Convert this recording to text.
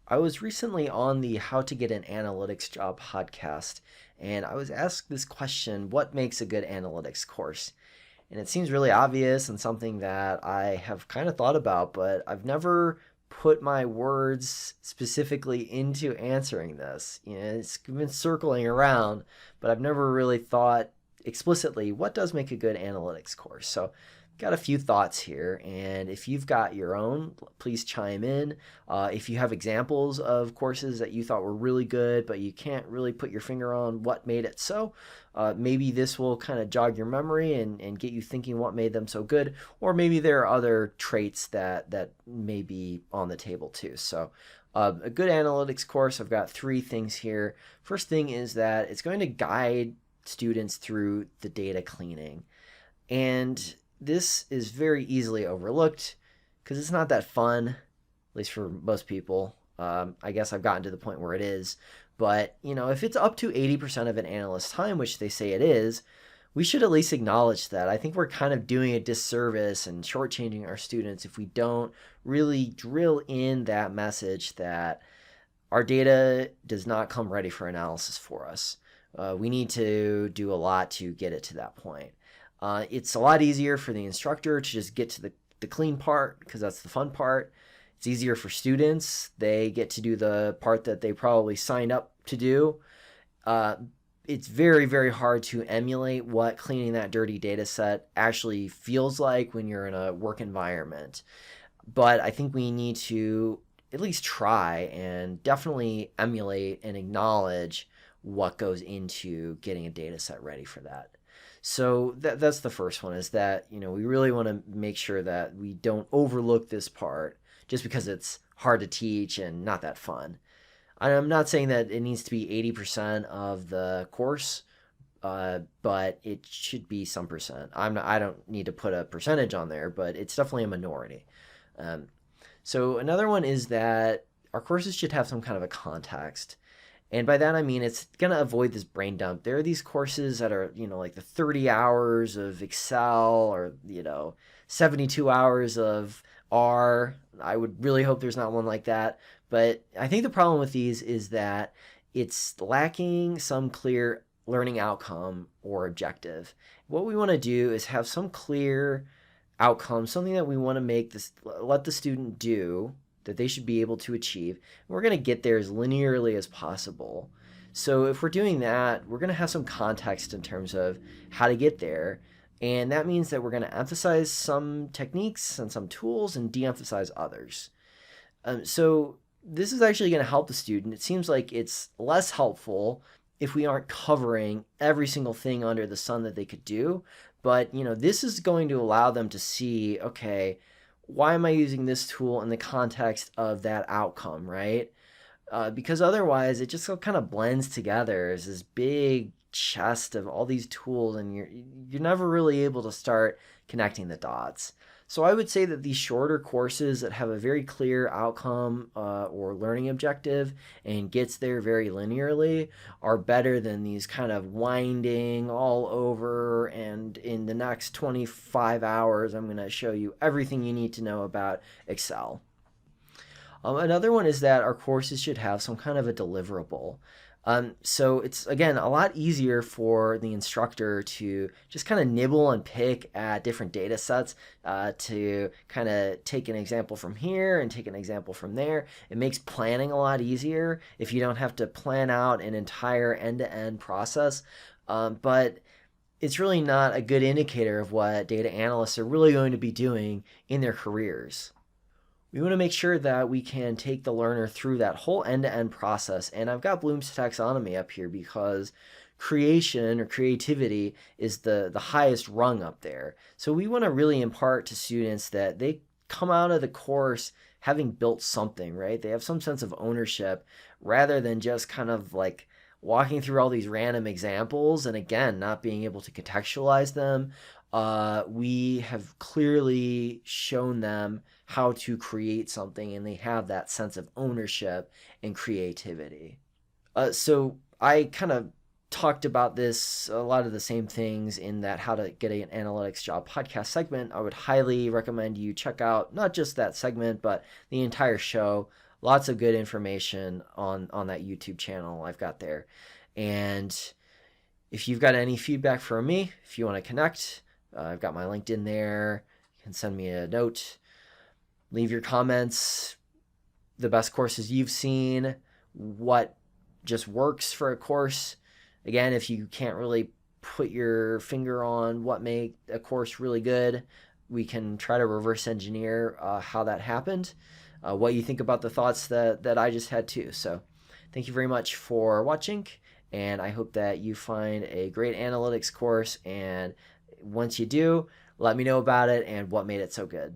I was recently on the How to Get an Analytics Job podcast, and I was asked this question: what makes a good analytics course? And it seems really obvious and something that I have kind of thought about, but I've never put my words specifically into answering this. It's been circling around, but I've never really thought explicitly what does make a good analytics course. So got a few thoughts here, and if you've got your own, please chime in. If you have examples of courses that you thought were really good, but you can't really put your finger on what made it so, maybe this will kind of jog your memory and get you thinking what made them so good, or maybe there are other traits that may be on the table too. So a good analytics course, I've got three things here. First thing is that it's going to guide students through the data cleaning. And this is very easily overlooked because it's not that fun, at least for most people. I guess I've gotten to the point where it is. But, if it's up to 80% of an analyst's time, which they say it is, we should at least acknowledge that. I think we're kind of doing a disservice and shortchanging our students if we don't really drill in that message that our data does not come ready for analysis for us. We need to do a lot to get it to that point. It's a lot easier for the instructor to just get to the clean part because that's the fun part. It's easier for students. They get to do the part that they probably signed up to do. It's very, very hard to emulate what cleaning that dirty data set actually feels like when you're in a work environment. But I think we need to at least try and definitely emulate and acknowledge what goes into getting a data set ready for that. So that's the first one, is that, we really want to make sure that we don't overlook this part just because it's hard to teach and not that fun. I'm not saying that it needs to be 80% of the course, but it should be some percent. I don't need to put a percentage on there, but it's definitely a minority. So another one is that our courses should have some kind of a context. And by that, I mean, it's going to avoid this brain dump. There are these courses that are, like the 30 hours of Excel or, 72 hours of R. I would really hope there's not one like that. But I think the problem with these is that it's lacking some clear learning outcome or objective. What we want to do is have some clear outcome, something that we want to let the student do, that they should be able to achieve. We're going to get there as linearly as possible. So if we're doing that, we're going to have some context in terms of how to get there. And that means that we're going to emphasize some techniques and some tools and de-emphasize others. So this is actually going to help the student. It seems like it's less helpful if we aren't covering every single thing under the sun that they could do. But, this is going to allow them to see, okay, why am I using this tool in the context of that outcome, right? Because otherwise it just kind of blends together as this big chest of all these tools, and you're never really able to start connecting the dots. So I would say that these shorter courses that have a very clear outcome or learning objective and gets there very linearly are better than these kind of winding all over, and in the next 25 hours I'm going to show you everything you need to know about Excel. Another one is that our courses should have some kind of a deliverable. So it's, again, a lot easier for the instructor to just kind of nibble and pick at different data sets to kind of take an example from here and take an example from there. It makes planning a lot easier if you don't have to plan out an entire end-to-end process. But it's really not a good indicator of what data analysts are really going to be doing in their careers. We want to make sure that we can take the learner through that whole end-to-end process. And I've got Bloom's taxonomy up here because creation or creativity is the highest rung up there. So we want to really impart to students that they come out of the course having built something, right? They have some sense of ownership rather than just kind of like walking through all these random examples and, again, not being able to contextualize them. We have clearly shown them how to create something, and they have that sense of ownership and creativity. So I kind of talked about this, a lot of the same things in that How to Get an Analytics Job podcast segment. I would highly recommend you check out not just that segment, but the entire show. lots of good information on that YouTube channel I've got there. And if you've got any feedback for me, if you want to connect, I've got my LinkedIn there. You can send me a note, leave your comments, the best courses you've seen, what just works for a course. Again, if you can't really put your finger on what made a course really good, we can try to reverse engineer how that happened, what you think about the thoughts that I just had too. So thank you very much for watching, and I hope that you find a great analytics course, and once you do, let me know about it and what made it so good.